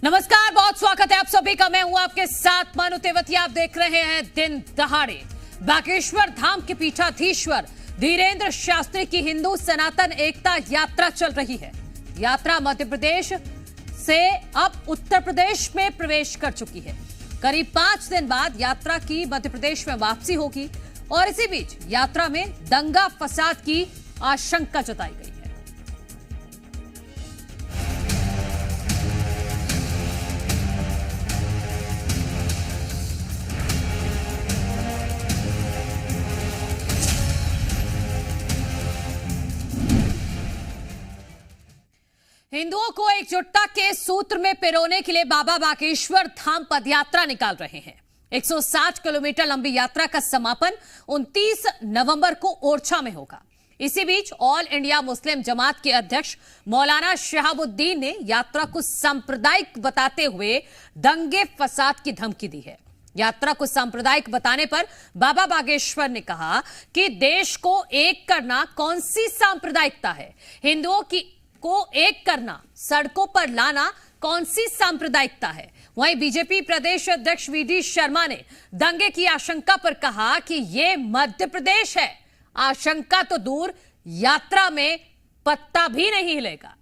नमस्कार, बहुत स्वागत है आप सभी का। मैं हूं आपके साथ मनु तेवतिया। आप देख रहे हैं दिन दहाड़े। बागेश्वर धाम के पीठाधीश्वर धीरेन्द्र शास्त्री की हिंदू सनातन एकता यात्रा चल रही है। यात्रा मध्य प्रदेश से अब उत्तर प्रदेश में प्रवेश कर चुकी है। करीब 5 दिन बाद यात्रा की मध्य प्रदेश में वापसी होगी और इसी बीच यात्रा में दंगा फसाद की आशंका जताई गई है। हिंदुओं को एकजुटता के सूत्र में पिरोने के लिए बाबा बागेश्वर धाम पदयात्रा निकाल रहे हैं। 160 किलोमीटर लंबी यात्रा का समापन 29 नवंबर को ओरछा में होगा। इसी बीच ऑल इंडिया मुस्लिम जमात के अध्यक्ष मौलाना शहाबुद्दीन ने यात्रा को सांप्रदायिक बताते हुए दंगे फसाद की धमकी दी है। यात्रा को सांप्रदायिक बताने पर बाबा बागेश्वर ने कहा कि देश को एक करना कौन सी सांप्रदायिकता है, हिंदुओं की को एक करना, सड़कों पर लाना कौन सी सांप्रदायिकता है। वहीं बीजेपी प्रदेश अध्यक्ष वीडी शर्मा ने दंगे की आशंका पर कहा कि यह मध्य प्रदेश है, आशंका तो दूर, यात्रा में पत्ता भी नहीं हिलेगा।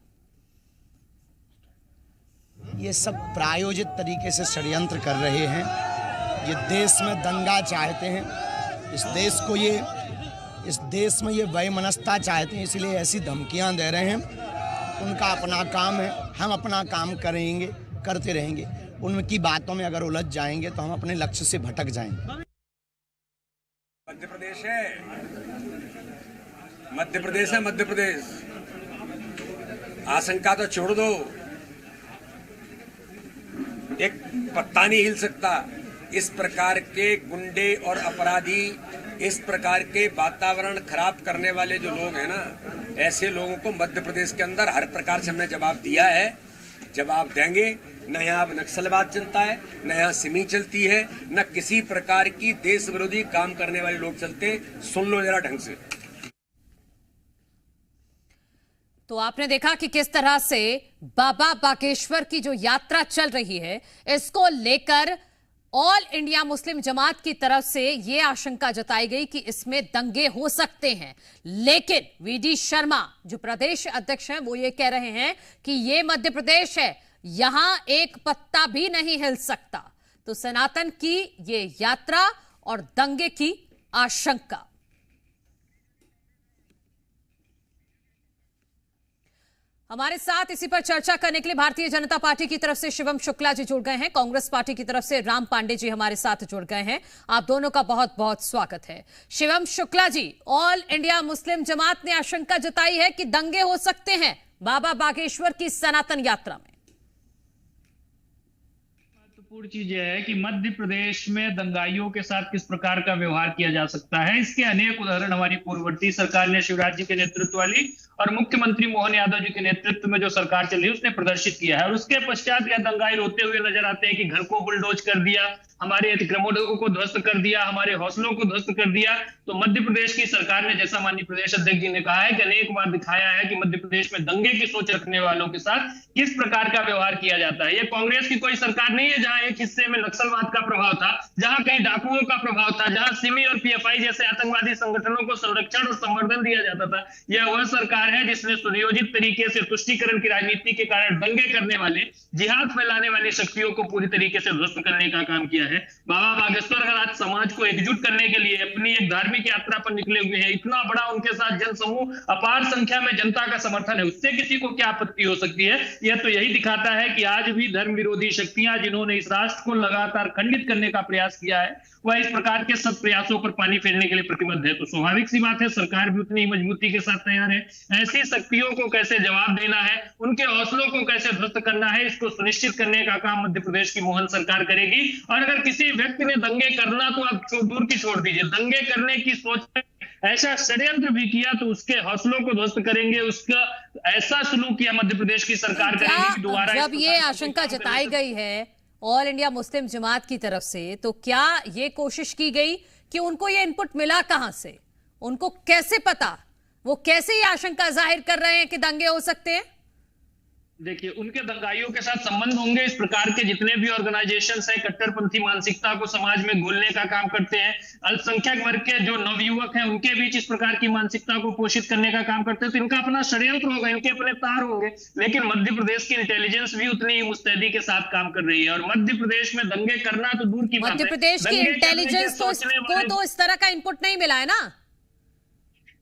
ये सब प्रायोजित तरीके से षड्यंत्र कर रहे हैं। ये देश में दंगा चाहते हैं, इस देश में ये वैमनस्यता चाहते हैं, इसलिए ऐसी धमकियां दे रहे हैं। उनका अपना काम है, हम अपना काम करेंगे, करते रहेंगे। उनकी बातों में अगर उलझ जाएंगे तो हम अपने लक्ष्य से भटक जाएंगे। मध्य प्रदेश है, मध्य प्रदेश है, मध्य प्रदेश। आशंका तो छोड़ दो, एक पत्ता नहीं हिल सकता। इस प्रकार के गुंडे और अपराधी, इस प्रकार के वातावरण खराब करने वाले जो लोग हैं ना, ऐसे लोगों को मध्य प्रदेश के अंदर हर प्रकार से हमने जवाब दिया है, जवाब देंगे। न यहाँ नक्सलवाद चलता है, न यहाँ सिमी चलती है, न किसी प्रकार की देश विरोधी काम करने वाले लोग चलते। सुन लो जरा ढंग से। तो आपने देखा कि किस तरह से बाबा बागेश्वर की जो यात्रा चल रही है, इसको लेकर ऑल इंडिया मुस्लिम जमात की तरफ से यह आशंका जताई गई कि इसमें दंगे हो सकते हैं। लेकिन वीडी शर्मा जो प्रदेश अध्यक्ष हैं, वो ये कह रहे हैं कि यह मध्य प्रदेश है, यहां एक पत्ता भी नहीं हिल सकता। तो सनातन की ये यात्रा और दंगे की आशंका। हमारे साथ इसी पर चर्चा करने के लिए भारतीय जनता पार्टी की तरफ से शिवम शुक्ला जी जुड़ गए हैं, कांग्रेस पार्टी की तरफ से राम पांडे जी हमारे साथ जुड़ गए हैं। आप दोनों का बहुत बहुत स्वागत है। Shivam Shukla ji, all India Muslim जमात ने आशंका जताई है कि दंगे हो सकते हैं बाबा बागेश्वर की सनातन यात्रा में। महत्वपूर्ण चीज यह है कि मध्य प्रदेश में दंगाइयों के साथ किस प्रकार का व्यवहार किया जा सकता है। इसके अनेक उदाहरण हमारी पूर्ववर्ती सरकार ने, शिवराज जी के नेतृत्व वाली और मुख्यमंत्री मोहन यादव जी के नेतृत्व में जो सरकार चल रही है, उसने प्रदर्शित किया है। और उसके पश्चात यह दंगाई रोते हुए नजर आते हैं कि घर को बुलडोज कर दिया, हमारे अतिक्रमणों को ध्वस्त कर दिया, हमारे हौसलों को ध्वस्त कर दिया। तो मध्य प्रदेश की सरकार ने, जैसा माननीय प्रदेश अध्यक्ष जी ने कहा है, कि अनेक बार दिखाया है कि मध्य प्रदेश में दंगे की सोच रखने वालों के साथ किस प्रकार का व्यवहार किया जाता है। यह कांग्रेस की कोई सरकार नहीं है जहां एक हिस्से में नक्सलवाद का प्रभाव था, जहां कहीं डाकुओं का प्रभाव था, जहां सिमी और पीएफआई जैसे आतंकवादी संगठनों को संरक्षण और संवर्धन दिया जाता था। यह वह सरकार है जिसने सुनियोजित तरीके से तुष्टीकरण की राजनीति के कारण दंगे करने वाले, जिहाद फैलाने वाली शक्तियों को पूरी तरीके से ध्वस्त करने का काम किया है। बाबा बागेश्वर आज समाज को एकजुट करने के लिए अपनी एक धार्मिक यात्रा पर निकले हुए हैं। इतना बड़ा उनके साथ जनसमूह, अपार संख्या में जनता का समर्थन है, उससे किसी को क्या आपत्ति हो सकती है। यह तो यही दिखाता है कि आज भी धर्म विरोधी शक्तियां, जिन्होंने इस राष्ट्र को लगातार खंडित करने का प्रयास किया है, वह इस प्रकार के सब प्रयासों पर पानी फेरने के लिए प्रतिबद्ध है। तो स्वाभाविक सी बात है, सरकार भी उतनी मजबूती के साथ तैयार है। ऐसी शक्तियों को कैसे जवाब देना है, उनके हौसलों को कैसे ध्वस्त करना है, इसको सुनिश्चित करने का काम मध्य प्रदेश की मोहन सरकार करेगी। और अगर किसी व्यक्ति ने दंगे करना, तो आप दूर की छोड़ दीजिए, दंगे करने की सोच ऐसा षड्यंत्र भी किया तो उसके हौसलों को ध्वस्त करेंगे। उसका ऐसा सलूक किया मध्य प्रदेश की सरकार करेगी कि दोबारा। जब ये आशंका जताई गई है ऑल इंडिया मुस्लिम जमात की तरफ से, तो क्या ये कोशिश की गई कि उनको ये इनपुट मिला कहां से, उनको कैसे पता, वो कैसे ये आशंका जाहिर कर रहे हैं कि दंगे हो सकते हैं? देखिए, उनके दंगाइयों के साथ संबंध होंगे। इस प्रकार के जितने भी ऑर्गेनाइजेशंस हैं, कट्टरपंथी मानसिकता को समाज में घोलने का काम करते हैं। अल्पसंख्यक वर्ग के जो नवयुवक हैं, उनके बीच इस प्रकार की मानसिकता को पोषित करने का काम करते हैं। तो इनका अपना षड्यंत्र होगा, इनके अपने तार होंगे। लेकिन मध्य प्रदेश की इंटेलिजेंस भी उतनी ही मुस्तैदी के साथ काम कर रही है। और मध्य प्रदेश में दंगे करना तो दूर की बात है, मध्य प्रदेश की इंटेलिजेंस तो इस तरह का इनपुट नहीं मिला है ना।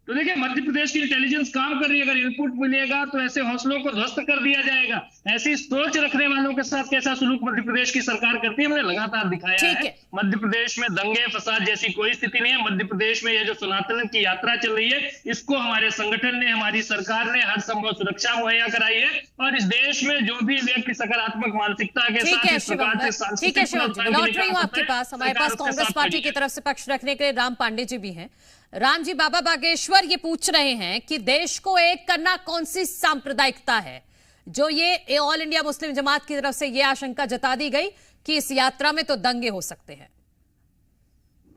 तो देखिए, मध्य प्रदेश की इंटेलिजेंस काम कर रही है। अगर इनपुट मिलेगा तो ऐसे हौसलों को ध्वस्त कर दिया जाएगा। ऐसी सोच रखने वालों के साथ कैसा सुलूक मध्य प्रदेश की सरकार करती है, हमने लगातार दिखाया है। मध्य प्रदेश में दंगे फसाद जैसी कोई स्थिति नहीं है। मध्य प्रदेश में ये जो सनातन की यात्रा चल रही है, इसको हमारे संगठन ने, हमारी सरकार ने हर संभव सुरक्षा मुहैया कराई है। और इस देश में जो भी व्यक्ति सकारात्मक मानसिकता के साथ इस प्रकार से ठीक है शिवम जी, लौट रही हूँ आपके पास। हमारे पास कांग्रेस पार्टी की तरफ से पक्ष रखने के लिए राम पांडे जी भी हैं। राम जी, बाबा बागेश्वर ये पूछ रहे हैं कि देश को एक करना कौन सी सांप्रदायिकता है जो ये ऑल इंडिया मुस्लिम जमात की तरफ से ये आशंका जता दी गई कि इस यात्रा में तो दंगे हो सकते हैं।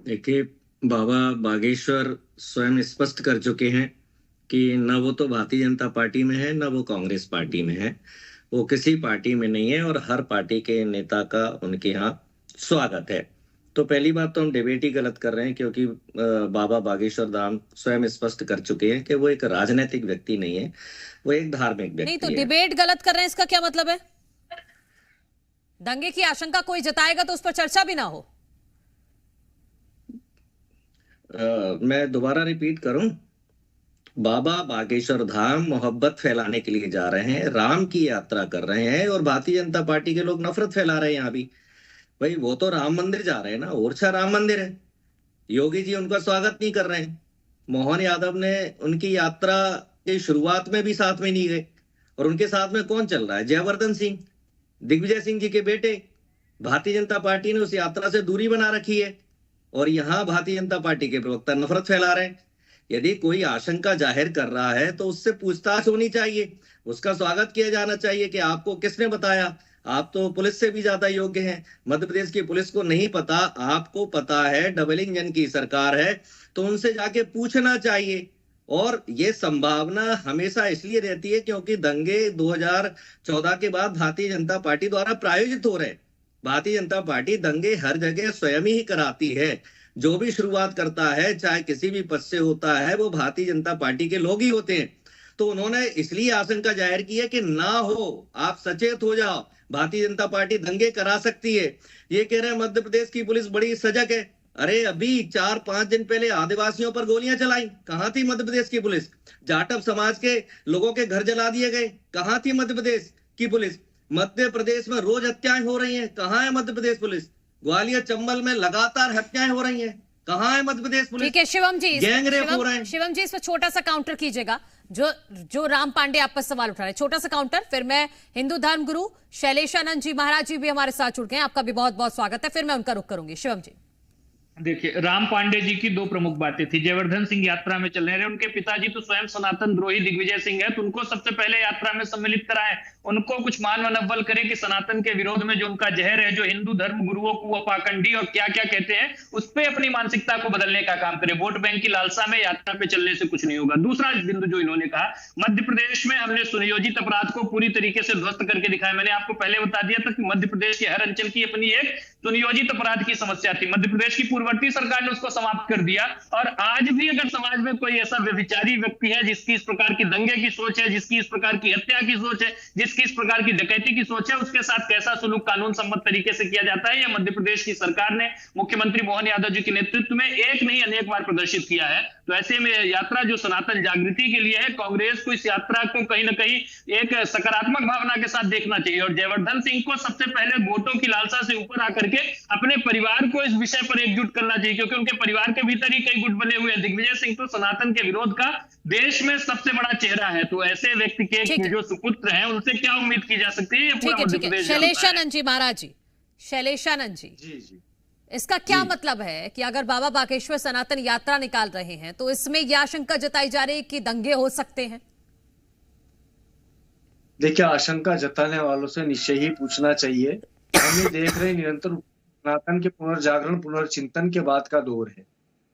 देखिए, बाबा बागेश्वर स्वयं स्पष्ट कर चुके हैं कि न वो तो भारतीय जनता पार्टी में है, न वो कांग्रेस पार्टी में है। वो किसी पार्टी में नहीं है और हर पार्टी के नेता का उनके यहाँ स्वागत है। तो पहली बात तो हम डिबेट ही गलत कर रहे हैं, क्योंकि बाबा बागेश्वर धाम स्वयं स्पष्ट कर चुके हैं कि वो एक राजनीतिक व्यक्ति नहीं है, वो एक धार्मिक व्यक्ति नहीं तो है। डिबेट गलत कर रहे हैं, इसका क्या मतलब है? दंगे की आशंका कोई जताएगा तो उस पर चर्चा भी ना हो। मैं दोबारा रिपीट करूं, बाबा बागेश्वर धाम मोहब्बत फैलाने के लिए जा रहे हैं, राम की यात्रा कर रहे हैं और भारतीय जनता पार्टी के लोग नफरत फैला रहे हैं। यहाँ भी भाई, वो तो राम मंदिर जा रहे हैं ना, ओरछा राम मंदिर है। योगी जी उनका स्वागत नहीं कर रहे हैं। मोहन यादव ने उनकी यात्रा की शुरुआत में भी साथ में नहीं गए। और उनके साथ में कौन चल रहा है? जयवर्धन सिंह, दिग्विजय सिंह जी के बेटे। भारतीय जनता पार्टी ने उस यात्रा से दूरी बना रखी है और यहाँ भारतीय जनता पार्टी के प्रवक्ता नफरत फैला रहे हैं। यदि कोई आशंका जाहिर कर रहा है तो उससे पूछताछ होनी चाहिए, उसका स्वागत किया जाना चाहिए कि आपको किसने बताया। आप तो पुलिस से भी ज्यादा योग्य हैं। मध्य प्रदेश की पुलिस को नहीं पता, आपको पता है। डबल इंजन की सरकार है तो उनसे जाके पूछना चाहिए। और ये संभावना हमेशा इसलिए रहती है क्योंकि दंगे 2014 के बाद भारतीय जनता पार्टी द्वारा प्रायोजित हो रहे। भारतीय जनता पार्टी दंगे हर जगह स्वयं ही कराती है। जो भी शुरुआत करता है, चाहे किसी भी पद से होता है, वो भारतीय जनता पार्टी के लोग ही होते हैं। तो उन्होंने इसलिए आशंका जाहिर की है कि ना हो, आप सचेत हो जाओ, भारतीय जनता पार्टी दंगे करा सकती है। ये कह रहे हैं मध्य प्रदेश की पुलिस बड़ी सजग है। अरे अभी 4-5 दिन पहले आदिवासियों पर गोलियां चलाई, कहां थी मध्य प्रदेश की पुलिस? जाटव समाज के लोगों के घर जला दिए गए, कहां थी मध्य प्रदेश की पुलिस? मध्य प्रदेश में रोज हत्याएं हो रही हैं, कहां है मध्य प्रदेश पुलिस? ग्वालियर चंबल में लगातार हत्याएं हो रही हैं, कहां है मध्य प्रदेश पुलिस? ठीक है शिवम जी, गैंग रेप हो रहे हैं। शिवम जी, इस पर छोटा सा काउंटर कीजिएगा। जो राम पांडे आप पर सवाल उठा रहे हैं, छोटा सा काउंटर। फिर मैं हिंदू धर्म गुरु शैलेशानंद जी महाराज जी भी हमारे साथ जुड़ गए हैं, आपका भी बहुत बहुत स्वागत है। फिर मैं उनका रुख करूंगी। शिवम जी, देखिए, राम पांडे जी की दो प्रमुख बातें थी। जयवर्धन सिंह यात्रा में चल रहे हैं, उनके पिताजी तो स्वयं सनातन द्रोही दिग्विजय सिंह है, तो उनको सबसे पहले यात्रा में सम्मिलित कराएं, उनको कुछ मानवनव्वल करें कि सनातन के विरोध में जो उनका जहर है, जो हिंदू धर्म गुरुओं को पाखंडी और क्या क्या कहते हैं, उस पर अपनी मानसिकता को बदलने का काम करें। वोट बैंक की लालसा में यात्रा पे चलने से कुछ नहीं होगा। दूसरा बिंदु जो इन्होंने कहा, मध्य प्रदेश में हमने सुनियोजित अपराध को पूरी तरीके से ध्वस्त करके दिखाया। मैंने आपको पहले बता दिया था कि मध्य प्रदेश के हर अंचल की अपनी एक सुनियोजित अपराध की समस्या थी। मध्य प्रदेश की पूर्ववर्ती सरकार ने उसको समाप्त कर दिया। और आज भी अगर समाज में कोई ऐसा व्यभिचारी व्यक्ति है जिसकी इस प्रकार की दंगे की सोच है, जिसकी इस प्रकार की हत्या की सोच है, जिसकी इस प्रकार की डकैती की सोच है, उसके साथ कैसा सुलूक कानून सम्मत तरीके से किया जाता है, यह मध्य प्रदेश की सरकार ने मुख्यमंत्री मोहन यादव जी के नेतृत्व में एक नहीं अनेक बार प्रदर्शित किया है। तो ऐसे में यात्रा जो सनातन जागृति के लिए है, कांग्रेस को इस यात्रा को कहीं ना कहीं एक सकारात्मक भावना के साथ देखना चाहिए। और जयवर्धन सिंह को सबसे पहले वोटों की लालसा से ऊपर आकर के अपने परिवार को इस विषय पर एकजुट करना चाहिए, क्योंकि उनके परिवार के भीतर ही कई गुट बने हुए हैं। दिग्विजय सिंह तो सनातन के विरोध का देश में सबसे बड़ा चेहरा है। तो ऐसे व्यक्ति के जो सुपुत्र हैं, उनसे क्या उम्मीद की जा सकती है? ठीक है। शैलेशानंद जी महाराज जी, शैलेशानंद जी, इसका क्या मतलब है कि अगर बाबा बागेश्वर सनातन यात्रा निकाल रहे हैं तो इसमें यह आशंका जताई जा रही है कि दंगे हो सकते हैं? देखिए, आशंका जताने वालों से निश्चय ही पूछना चाहिए। हम ये देख रहे हैं निरंतर सनातन के पुनर्जागरण पुनर्चिंतन के बाद का दौर है।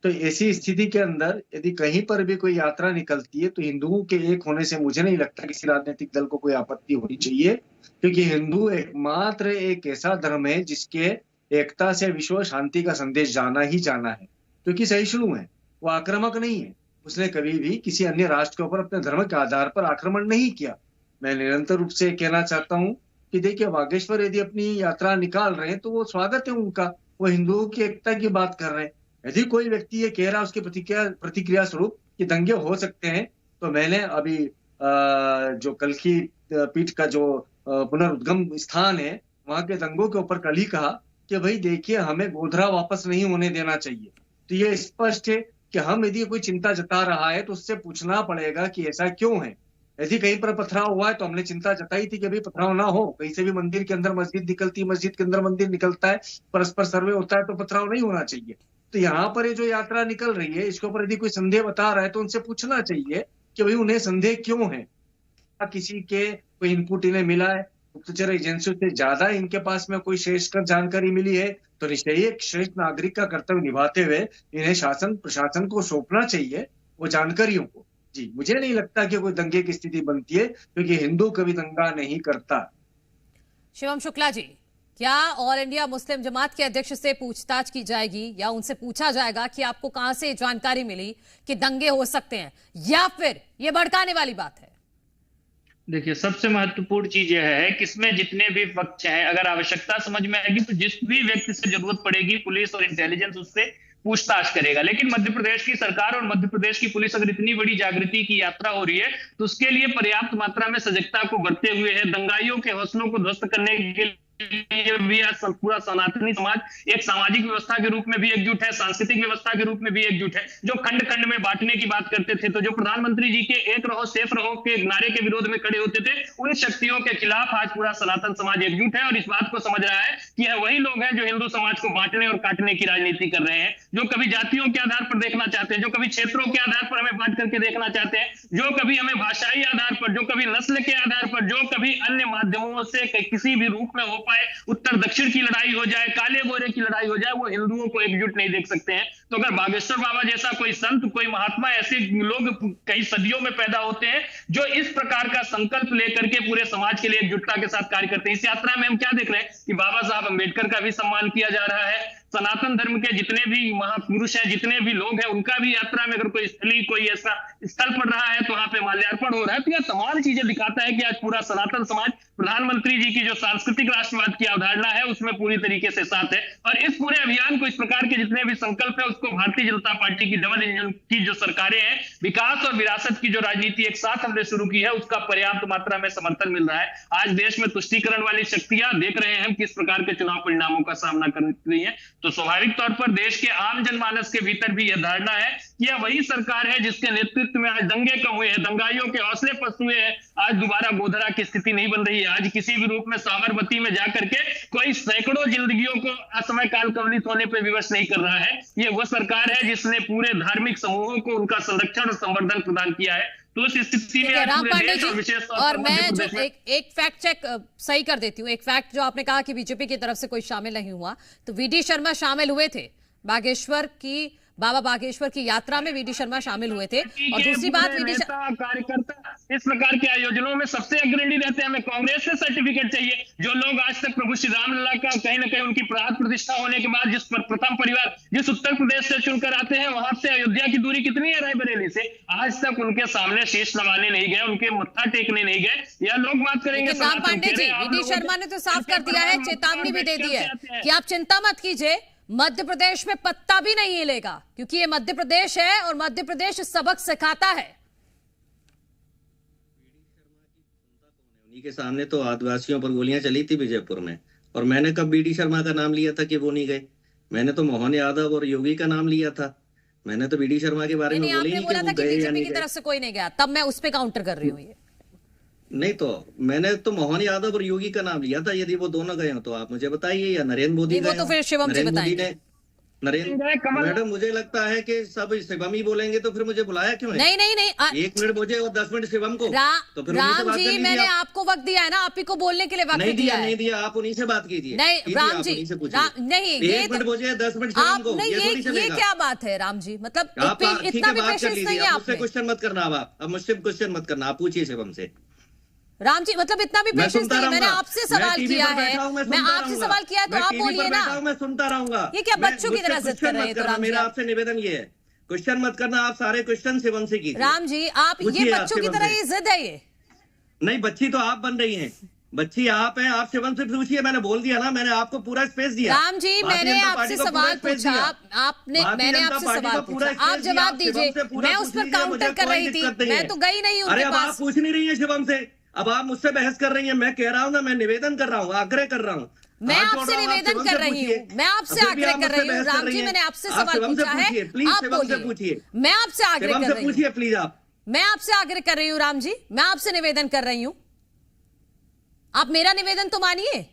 तो ऐसी स्थिति के अंदर यदि कहीं पर भी कोई यात्रा निकलती है तो हिंदुओं के एक होने से मुझे नहीं लगता किसी राजनीतिक दल को कोई आपत्ति होनी चाहिए, क्योंकि हिंदू एकमात्र एक ऐसा धर्म है जिसके एकता से विश्व शांति का संदेश जाना ही जाना है, क्योंकि सहिष्णु है, वो आक्रामक नहीं है। उसने कभी भी किसी अन्य राष्ट्र के ऊपर अपने धर्म के आधार पर आक्रमण नहीं किया। मैं निरंतर रूप से कहना चाहता हूँ कि देखिए, बागेश्वर यदि अपनी यात्रा निकाल रहे हैं तो वो स्वागत है उनका, वो हिंदुओं की एकता की बात कर रहे हैं। यदि कोई व्यक्ति ये कह रहा है उसकी प्रतिक्रिया स्वरूप कि दंगे हो सकते हैं, तो मैंने अभी जो कल की पीठ का जो पुनरुद्गम स्थान है वहां के दंगों के ऊपर कल ही कहा कि भाई देखिए, हमें गोधरा वापस नहीं होने देना चाहिए। तो ये स्पष्ट है कि हम यदि कोई चिंता जता रहा है तो उससे पूछना पड़ेगा कि ऐसा क्यों है। यदि कहीं पर पथराव हुआ है तो हमने चिंता जताई थी कि अभी पथराव ना हो, कहीं से भी मंदिर के अंदर मस्जिद निकलती है, मस्जिद के अंदर मंदिर निकलता है, परस्पर सर्वे होता है, तो पथराव नहीं होना चाहिए। तो यहाँ पर ये जो यात्रा निकल रही है इसके ऊपर यदि कोई संदेह बता रहा है तो उनसे पूछना चाहिए कि भाई उन्हें संदेह क्यों है, किसी के कोई इनपुट इन्हें मिला है, गुप्तचर एजेंसियों से ज्यादा इनके पास में कोई श्रेष्ठ जानकारी मिली है, तो निश्चय ही एक श्रेष्ठ नागरिक का कर्तव्य निभाते हुए इन्हें शासन प्रशासन को सौंपना चाहिए वो जानकारियों को। जी, मुझे नहीं लगता कि कोई दंगे की स्थिति बनती है, क्योंकि हिंदू कभी दंगा नहीं करता। शिवम शुक्ला जी, क्या ऑल इंडिया मुस्लिम जमात के अध्यक्ष से पूछताछ की जाएगी या उनसे पूछा जाएगा कि आपको कहां से जानकारी मिली कि दंगे हो सकते हैं, या फिर ये भड़काने वाली बात है? देखिए, सबसे महत्वपूर्ण चीज यह है कि इसमें जितने भी पक्ष हैं, अगर आवश्यकता समझ में आएगी तो जिस भी व्यक्ति से जरूरत पड़ेगी पुलिस और इंटेलिजेंस उससे पूछताछ करेगा। लेकिन मध्य प्रदेश की सरकार और मध्य प्रदेश की पुलिस अगर इतनी बड़ी जागृति की यात्रा हो रही है तो उसके लिए पर्याप्त मात्रा में सजगता को बरते हुए है। दंगाइयों के हौसलों को ध्वस्त करने के लिए भी आज पूरा सनातनी समाज एक सामाजिक व्यवस्था के रूप में भी एकजुट है, सांस्कृतिक व्यवस्था के रूप में भी एकजुट है। जो खंड खंड में बांटने की बात करते थे, तो जो प्रधानमंत्री जी के एक रहो सेफ रहो के नारे के विरोध में खड़े होते थे, उन शक्तियों के खिलाफ आज पूरा सनातन समाज एकजुट है और इस बात को समझ रहा है कि यह वही लोग हैं जो हिंदू समाज को बांटने और काटने की राजनीति कर रहे हैं, जो कभी जातियों के आधार पर देखना चाहते हैं, जो कभी क्षेत्रों के आधार पर हमें बांट करके देखना चाहते हैं, जो कभी हमें भाषाई आधार पर, जो कभी नस्ल के आधार पर, जो कभी अन्य माध्यमों से किसी भी रूप में हो पाए, उत्तर दक्षिण की लड़ाई हो जाए, काले गोरे की लड़ाई हो जाए, वो हिंदुओं को एकजुट नहीं देख सकते हैं। तो अगर बागेश्वर बाबा जैसा कोई संत, कोई महात्मा, ऐसे लोग कई सदियों में पैदा होते हैं जो इस प्रकार का संकल्प लेकर के पूरे समाज के लिए एकजुटता के साथ कार्य करते हैं। इस यात्रा में हम क्या देख रहे हैं कि बाबा साहब अम्बेडकर का भी सम्मान किया जा रहा है, सनातन धर्म के जितने भी महापुरुष हैं, जितने भी लोग हैं, उनका भी यात्रा में अगर कोई ऐसा स्थल पड़ रहा है तो वहां पे माल्यार्पण हो रहा है। तो यह तमाम चीजें दिखाता है कि आज पूरा सनातन समाज प्रधानमंत्री जी की जो सांस्कृतिक राष्ट्रवाद की अवधारणा है उसमें पूरी तरीके से साथ है। और इस पूरे अभियान को, इस प्रकार के जितने भी संकल्प है, उसको भारतीय जनता पार्टी की डबल इंजन की जो सरकारें हैं, विकास और विरासत की जो राजनीति एक साथ हमने शुरू की है, उसका पर्याप्त मात्रा में समर्थन मिल रहा है। आज देश में तुष्टीकरण वाली शक्तियां देख रहे हैं किस प्रकार के चुनाव परिणामों का सामना कर रही है, तो स्वाभाविक तौर पर देश के आम जनमानस के भीतर भी यह धारणा है कि यह वही सरकार है जिसके नेतृत्व में आज दंगे कम हुए हैं, दंगाइयों के हौसले पस्त हुए हैं। आज दोबारा गोधरा की स्थिति नहीं बन रही है। आज किसी भी रूप में साबरमती में जाकर के कोई सैकड़ों जिंदगियों को असमय काल कवलित होने पर विवश नहीं कर रहा है। ये वह सरकार है जिसने पूरे धार्मिक समूहों को उनका संरक्षण और संवर्धन प्रदान किया है। तो उस स्थिति में राम पांडे जी, और मैं जो एक फैक्ट चेक सही कर देती हूँ। एक फैक्ट जो आपने कहा कि बीजेपी की तरफ से कोई शामिल नहीं हुआ, तो वीडी शर्मा शामिल हुए थे बागेश्वर की, बाबा बागेश्वर की यात्रा में वीडी शर्मा शामिल हुए थे। और दूसरी बात, कार्यकर्ता इस प्रकार के आयोजनों में सबसे अग्रणी रहते हैं। हमें कांग्रेस से सर्टिफिकेट चाहिए। जो लोग आज तक प्रभु श्री रामलला का कहीं ना कहीं उनकी प्राण प्रतिष्ठा होने के बाद जिस प्रथम परिवार जिस उत्तर प्रदेश से चुनकर आते हैं, वहां से अयोध्या की दूरी कितनी है रायबरेली से, आज तक उनके सामने शीश नवाने नहीं गए, उनके मत्था टेकने नहीं गए। यह लोग बात करेंगे। राम पांडे जी, वीडी शर्मा ने तो साफ कर दिया है, चेतावनी भी दे दी है कि आप चिंता मत कीजिए, मध्य प्रदेश में पत्ता भी नहीं हिलेगा, क्योंकि ये मध्य प्रदेश है और मध्य प्रदेश सबक सिखाता है। उन्हीं के सामने तो आदिवासियों पर गोलियां चली थी विजयपुर में, और मैंने कब बीडी शर्मा का नाम लिया था कि वो नहीं गए? मैंने तो मोहन यादव और योगी का नाम लिया था। मैंने तो बीडी शर्मा के बारे में बोला ही नहीं कि वो गए या नहीं गए। की तरफ से कोई नहीं गया, तब मैं उस पे काउंटर कर रही हूँ। ये नहीं, तो मैंने तो मोहन यादव और योगी का नाम लिया था। यदि वो दोनों गए हो तो आप मुझे बताइए, या नरेंद्र मोदी वो तो फिर शिवम जी बताएंगे। नरेंद्र मैडम, मुझे लगता है कि सब शिवम ही बोलेंगे, तो फिर मुझे बुलाया क्यों है? नहीं 1 मिनट मुझे और 10 मिनट शिवम को। तो फिर राम जी, मैंने आपको वक्त दिया है ना, आप ही को बोलने के लिए वक्त दिया है। नहीं दिया, आप उन्हीं से बात कीजिए। नहीं राम जी, नहीं, 1 मिनट मुझे 10 मिनट शिवम को। ये क्या बात है राम जी, मतलब इतना भी पेशेंस नहीं है मुझसे क्वेश्चन मत करना। अब मुझसे क्वेश्चन मत करना, आप पूछिए शिवम से। राम जी, मतलब इतना भी पेशेंस नहीं है। मैंने आपसे सवाल किया है, मैं आपसे सवाल किया है तो आप बोलिए ना। मैं सुनता रहूंगा। ये क्या बच्चों की तरह जिद कर रहे हैं? तो राम जी, मेरा आपसे निवेदन ये है, क्वेश्चन मत करना, आप सारे क्वेश्चन शिवम से कीजिए। राम जी, आप ये बच्चों की तरह ये जिद है? ये नहीं, बच्ची तो आप बन रही हैं, बच्ची आप हैं। आप शिवम से पूछिए, मैंने बोल दिया ना, मैंने आपको पूरा स्पेस दिया। राम जी, मैंने आपसे सवाल पूछा, मैंने आपसे सवाल पूछा, आप जवाब दीजिए। मैं उस पर काउंटर कर रही थी, मैं तो गई नहीं उनके पास। आप पूछ नहीं रही है शिवम से, अब आप मुझसे बहस कर रही हैं। मैं कह रहा हूँ ना, मैं निवेदन कर रहा हूँ, आग्रह कर रहा हूँ। मैं आपसे निवेदन कर रही हूँ, मैं आपसे आग्रह कर रही हूँ। राम जी, मैंने आपसे सवाल पूछा है, आप बोलिए। मैं आपसे आग्रह कर रही हूँ, प्लीज आप। मैं आपसे आग्रह कर रही हूँ राम जी, मैं आपसे निवेदन कर रही हूँ, आप मेरा निवेदन तो मानिए।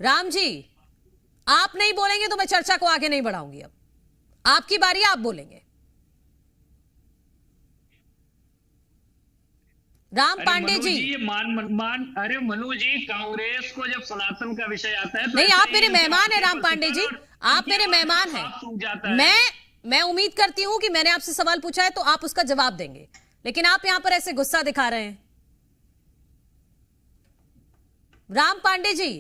राम जी, आप नहीं बोलेंगे तो मैं चर्चा को आगे नहीं बढ़ाऊंगी। अब आपकी बारी, आप बोलेंगे। राम पांडे जी, अरे मनु जी, कांग्रेस को जब सनातन का विषय आता है तो नहीं, आप मेरे मेहमान हैं राम पांडे जी, आप मेरे मेहमान हैं। मैं उम्मीद करती हूं कि मैंने आपसे सवाल पूछा है तो आप उसका जवाब देंगे, लेकिन आप यहां पर ऐसे गुस्सा दिखा रहे हैं। राम पांडे जी,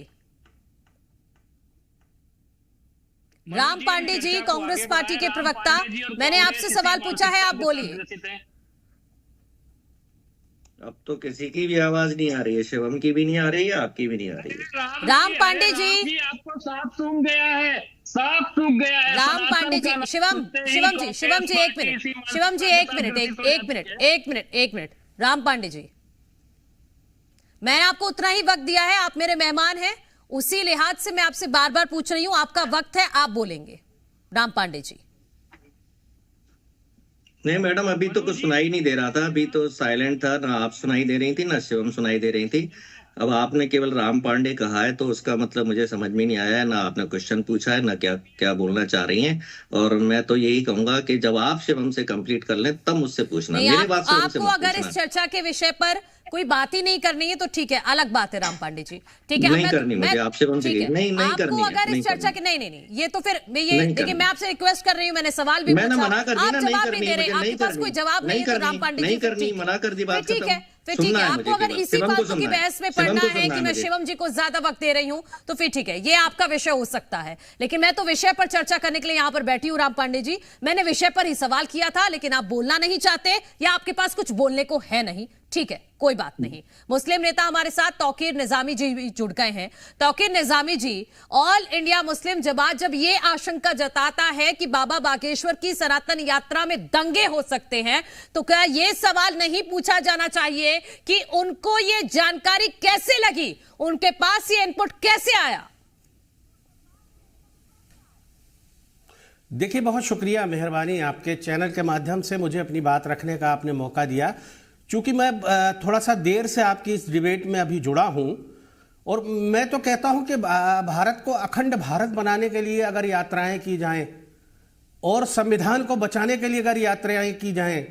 राम पांडे जी, कांग्रेस पार्टी के प्रवक्ता, मैंने आपसे सवाल पूछा है, आप बोलिए। अब तो किसी की भी आवाज नहीं आ रही है, शिवम की भी नहीं आ रही है, आपकी भी नहीं आ रही है। राम पांडे जी, आपको साफ सूख गया है, साफ सूख गया है। राम पांडे जी, शिवम जी एक मिनट, राम पांडे जी, मैंने आपको उतना ही वक्त दिया है, आप मेरे मेहमान हैं, उसी लिहाज से मैं आपसे बार बार पूछ रही हूं, आपका वक्त है, आप बोलेंगे। राम पांडे जी। नहीं मैडम, अभी तो कुछ सुनाई नहीं दे रहा था, अभी तो साइलेंट था, ना आप सुनाई दे रही थी ना शिवम सुनाई दे रही थी। अब आपने केवल राम पांडे कहा है तो उसका मतलब मुझे समझ में नहीं आया है, ना आपने क्वेश्चन पूछा है, ना क्या क्या बोलना चाह रही हैं। और मैं तो यही कहूंगा कि जब आप शिवम से कंप्लीट कर लें तब मुझसे पूछना, मेरी बात से आपको अगर इस चर्चा के विषय पर कोई बात ही नहीं करनी है तो ठीक है, अलग बात है राम पांडे जी, ठीक है। नहीं करनी मुझे आपसे, नहीं करनी है। अगर इस चर्चा के नहीं, ये तो फिर ये देखिए, मैं आपसे रिक्वेस्ट कर रही हूँ, मैंने सवाल भी पूछा, आप जवाब नहीं दे रहे, आपके पास कोई जवाब नहीं है तो राम पांडे जी मना कर दी बात, ठीक है, फिर ठीक है। आपको अगर इसी फालतू की बहस में पढ़ना है कि मैं शिवम जी को ज्यादा वक्त दे रही हूं तो फिर ठीक है, ये आपका विषय हो सकता है, लेकिन मैं तो विषय पर चर्चा करने के लिए यहां पर बैठी हूं। राम पांडे जी, मैंने विषय पर ही सवाल किया था, लेकिन आप बोलना नहीं चाहते या आपके पास कुछ बोलने को है नहीं, ठीक है, कोई बात नहीं। मुस्लिम नेता हमारे साथ तौकीर निजामी जी भी जुड़ गए हैं। तौकीर निजामी जी, ऑल इंडिया मुस्लिम जमात जब ये आशंका जताता है कि बाबा बागेश्वर की सनातन यात्रा में दंगे हो सकते हैं, तो क्या ये सवाल नहीं पूछा जाना चाहिए कि उनको ये जानकारी कैसे लगी, उनके पास ये इनपुट कैसे आया? देखिए, बहुत शुक्रिया, मेहरबानी, आपके चैनल के माध्यम से मुझे अपनी बात रखने का आपने मौका दिया। चूंकि मैं थोड़ा सा देर से आपकी इस डिबेट में अभी जुड़ा हूं, और मैं तो कहता हूं कि भारत को अखंड भारत बनाने के लिए अगर यात्राएं की जाएं और संविधान को बचाने के लिए अगर यात्राएं की जाएं,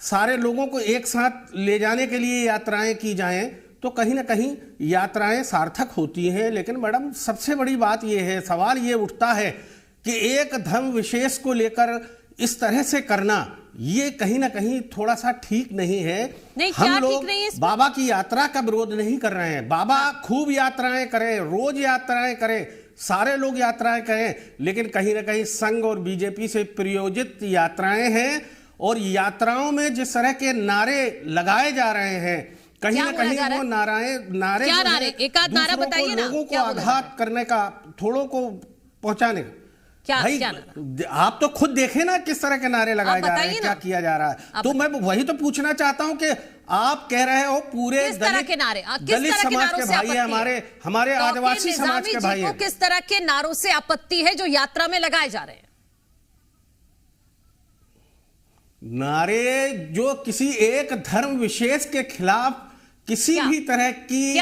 सारे लोगों को एक साथ ले जाने के लिए यात्राएं की जाएं, तो कहीं ना कहीं यात्राएं सार्थक होती हैं। लेकिन मैडम, सबसे बड़ी बात यह है, सवाल ये उठता है कि एक धर्म विशेष को लेकर इस तरह से करना, ये कहीं ना कहीं थोड़ा सा ठीक नहीं है। हम लोग बाबा की यात्रा का विरोध नहीं कर रहे हैं, बाबा खूब यात्राएं करें, रोज यात्राएं करें, सारे लोग यात्राएं करें, लेकिन कहीं ना कहीं संघ और बीजेपी से प्रायोजित यात्राएं हैं, और यात्राओं में जिस तरह के नारे लगाए जा रहे हैं, कहीं ना कहीं वो नारे क्या नारे? एक आध नारा बताइए ना, लोगों को आघात करने का, थोड़ों को पहुंचाने का। भाई, आप तो खुद देखे ना किस तरह के नारे लगाए जा रहे हैं, क्या किया जा रहा है। तो मैं वही तो पूछना चाहता हूं कि आप कह रहे हो पूरे दलित समाज के भाई है, हमारे आदिवासी समाज के भाई हैं, किस तरह के नारों से आपत्ति है जो यात्रा में लगाए जा रहे हैं? नारे जो किसी एक धर्म विशेष के खिलाफ किसी भी तरह की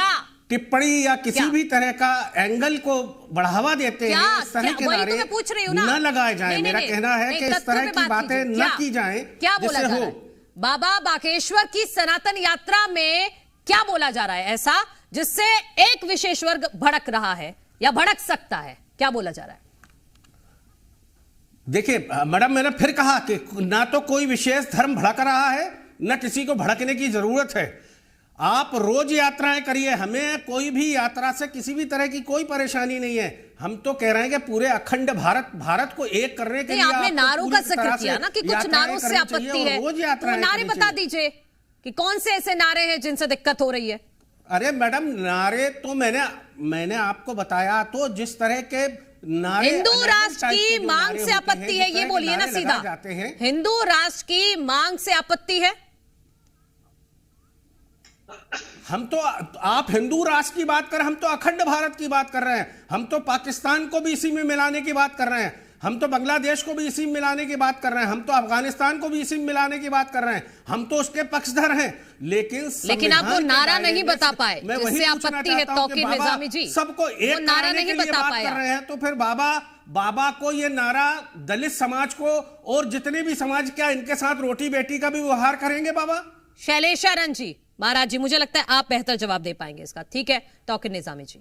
टिप्पणी या किसी क्या? भी तरह का एंगल को बढ़ावा देते क्या? हैं, इस तरह के वही तो नारे मैं पूछ रही हूँ ना। न लगाए जाएं। नहीं, मेरा नहीं, कहना है नहीं, कि इस तथ्यों तरह पे की बात बातें कीजिए। न की जाएं। क्या बोला जिससे जा रहा है? बाबा बागेश्वर की सनातन यात्रा में क्या बोला जा रहा है ऐसा जिससे एक विशेष वर्ग भड़क रहा है या भड़क सकता है? क्या बोला जा रहा है? देखिए मैडम, मैंने फिर कहा कि ना तो कोई विशेष धर्म भड़क रहा है, न किसी को भड़कने की जरूरत है। आप रोज यात्राएं करिए, हमें कोई भी यात्रा से किसी भी तरह की कोई परेशानी नहीं है। हम तो कह रहे हैं कि पूरे अखंड भारत को एक करने के लिए आपने आपको नारों पूरी का जिक्र तरह किया से ना कि कुछ यात्राएं नारों से करनी आपत्ति चाहिए है, और रोज तो यात्राएं नारे करनी बता चाहिए। दीजिए कि कौन से ऐसे नारे हैं जिनसे दिक्कत हो रही है। अरे मैडम, नारे तो मैंने आपको बताया, तो जिस तरह के नारे हिंदू अलग-अलग राष्ट्र टाइप के की जो मांग नारे से होते हैं, आपत्ति जिस है, तरह ये के बोलिए ना नारे सीधा। लगाए जाते हैं। हिंदू राष्ट्र की मांग से आपत्ति है। हम तो, आप हिंदू राष्ट्र की बात कर रहे हैं, हम तो अखंड भारत की बात कर रहे हैं। हम तो पाकिस्तान को भी इसी में मिलाने की बात कर रहे हैं, हम तो बांग्लादेश को भी इसी में मिलाने की बात कर रहे हैं, हम तो अफगानिस्तान को भी इसी में मिलाने की बात कर रहे हैं। हम तो उसके पक्षधर हैं, लेकिन आप वो नारा नहीं बता पाए मैं वही जिससे पूछना आपत्ति है। चाहता हूं कि तौकीर बाबा निजामी जी, सबको एक वो नारा कराने नहीं के लिए बता बात पाया। कर रहे हैं, तो फिर बाबा को ये नारा दलित समाज को और जितने भी समाज, क्या इनके साथ रोटी बेटी का भी व्यवहार करेंगे बाबा? शैलेशारन जी, महाराज जी, मुझे लगता है आप बेहतर जवाब दे पाएंगे इसका। ठीक है, तौकीर निजामी जी।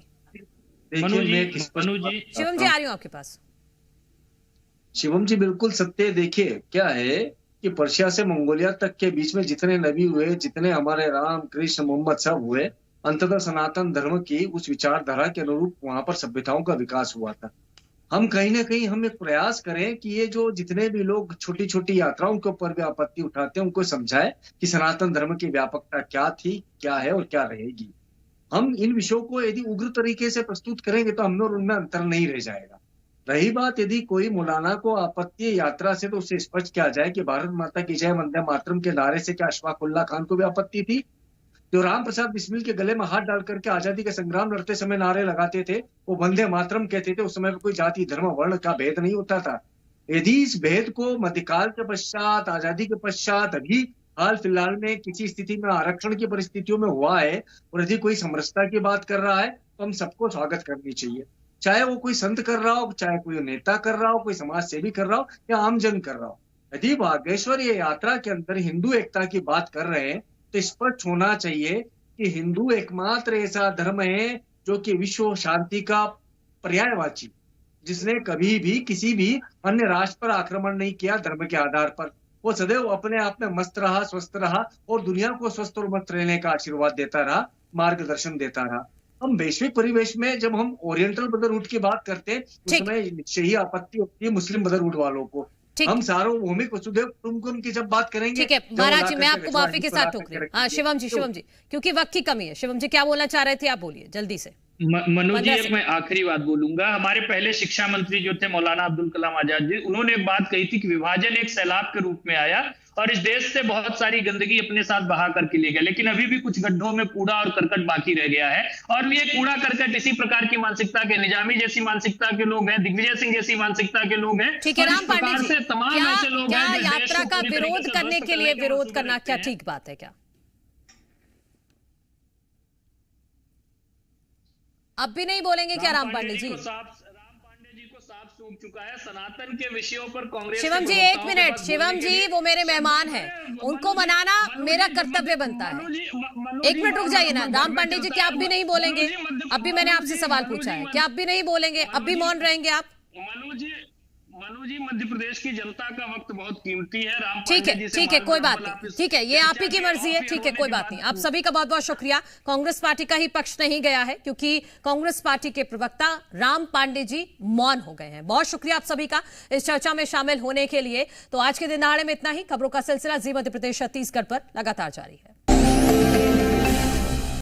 मनु जी शिवम जी, आ रही हूं आपके पास। शिवम जी, बिल्कुल सत्य। देखिए क्या है कि पर्शिया से मंगोलिया तक के बीच में जितने नबी हुए, जितने हमारे राम कृष्ण मोहम्मद सब हुए, अंततः सनातन धर्म की उस विचारधारा के अनुरूप वहां पर सभ्यताओं का विकास हुआ था। हम कहीं ना कहीं हम एक प्रयास करें कि ये जो जितने भी लोग छोटी छोटी यात्राओं के ऊपर भी आपत्ति उठाते हैं, उनको समझाए कि सनातन धर्म की व्यापकता क्या थी, क्या है और क्या रहेगी। हम इन विषयों को यदि उग्र तरीके से प्रस्तुत करेंगे तो हम और उनमें अंतर नहीं रह जाएगा। रही बात यदि कोई मौलाना को आपत्ति है यात्रा से, तो उससे स्पष्ट किया जाए कि भारत माता की जय वंदे मातरम के नारे से क्या अशफाक उल्लाह खान को भी आपत्ति थी? जो राम प्रसाद बिस्मिल के गले में हाथ डाल करके आजादी का संग्राम लड़ते समय नारे लगाते थे, वो वंदे मातरम कहते थे। उस समय कोई जाति धर्म वर्ण का भेद नहीं होता था। यदि इस भेद को मध्यकाल के पश्चात, आजादी के पश्चात, अभी हाल फिलहाल में किसी स्थिति में आरक्षण की परिस्थितियों में हुआ है और यदि कोई समरसता की बात कर रहा है, तो हम सबको स्वागत करनी चाहिए। चाहे वो कोई संत कर रहा हो, चाहे कोई नेता कर रहा हो, कोई समाज सेवी कर रहा हो या आमजन कर रहा हो। यदि बागेश्वर ये यात्रा के अंदर हिंदू एकता की बात कर रहे हैं, तो स्पष्ट होना चाहिए कि हिंदू एकमात्र ऐसा धर्म है जो कि विश्व शांति का पर्यायवाची, जिसने कभी भी किसी भी अन्य राष्ट्र पर आक्रमण नहीं किया धर्म के आधार पर। वो सदैव अपने आप में मस्त रहा, स्वस्थ रहा और दुनिया को स्वस्थ और मस्त रहने का आशीर्वाद देता रहा, मार्गदर्शन देता रहा। हम वैश्विक परिवेश में जब हम ओरिएंटल ब्रदरहुड की बात करते हैं, उस समय निश्चय ही आपत्ति होती है मुस्लिम ब्रदरहुड वालों को। हम सार्वभौमिक वसुधैव कुटुंबकम की जब बात करेंगे, ठीक है महाराज जी, मैं आपको माफी के साथ टोक रही हूं। हाँ शिवम जी, क्योंकि वक्त की कमी है। शिवम जी क्या बोलना चाह रहे थे, आप बोलिए जल्दी से। मनु जी, अब मैं आखिरी बात बोलूंगा। हमारे पहले शिक्षा मंत्री जो थे मौलाना अब्दुल कलाम आजाद जी, उन्होंने एक बात कही थी कि विभाजन एक सैलाब के रूप में आया और इस देश से बहुत सारी गंदगी अपने साथ बहा करके ले गया, लेकिन अभी भी कुछ गड्ढों में कूड़ा और करकट बाकी रह गया है। और ये कूड़ा करकट इसी प्रकार की मानसिकता के, निजामी जैसी मानसिकता के लोग हैं, दिग्विजय सिंह जैसी मानसिकता के लोग हैं। ठीक है राम पांडे जी, तमाम ऐसे लोग क्या हैं यात्रा का विरोध करने के लिए विरोध करना क्या ठीक बात है? क्या अब भी नहीं बोलेंगे क्या राम पांडे जी? राम पांडे जी को साफ सूझ चुका है सनातन के विषयों पर कांग्रेस। शिवम जी एक मिनट, शिवम जी वो मेरे मेहमान हैं, उनको मनाना मेरा कर्तव्य बनता है। एक मिनट रुक जाइए ना राम पांडे जी, क्या आप भी नहीं बोलेंगे? अब भी मैंने आपसे सवाल पूछा है, क्या आप भी नहीं बोलेंगे? अब भी मौन रहेंगे आप? मनु जी, मध्य प्रदेश की जनता का वक्त बहुत कीमती है। ठीक है कोई बात नहीं, ठीक है, ये आप ही की मर्जी है, ठीक है कोई बात नहीं। आप सभी का बहुत बहुत शुक्रिया। कांग्रेस पार्टी का ही पक्ष नहीं गया है क्योंकि कांग्रेस पार्टी के प्रवक्ता राम पांडे जी मौन हो गए हैं। बहुत शुक्रिया आप सभी का इस चर्चा में शामिल होने के लिए। तो आज के दिन दहाड़े में इतना ही। खबरों का सिलसिला जी मध्य प्रदेश छत्तीसगढ़ पर लगातार जारी है।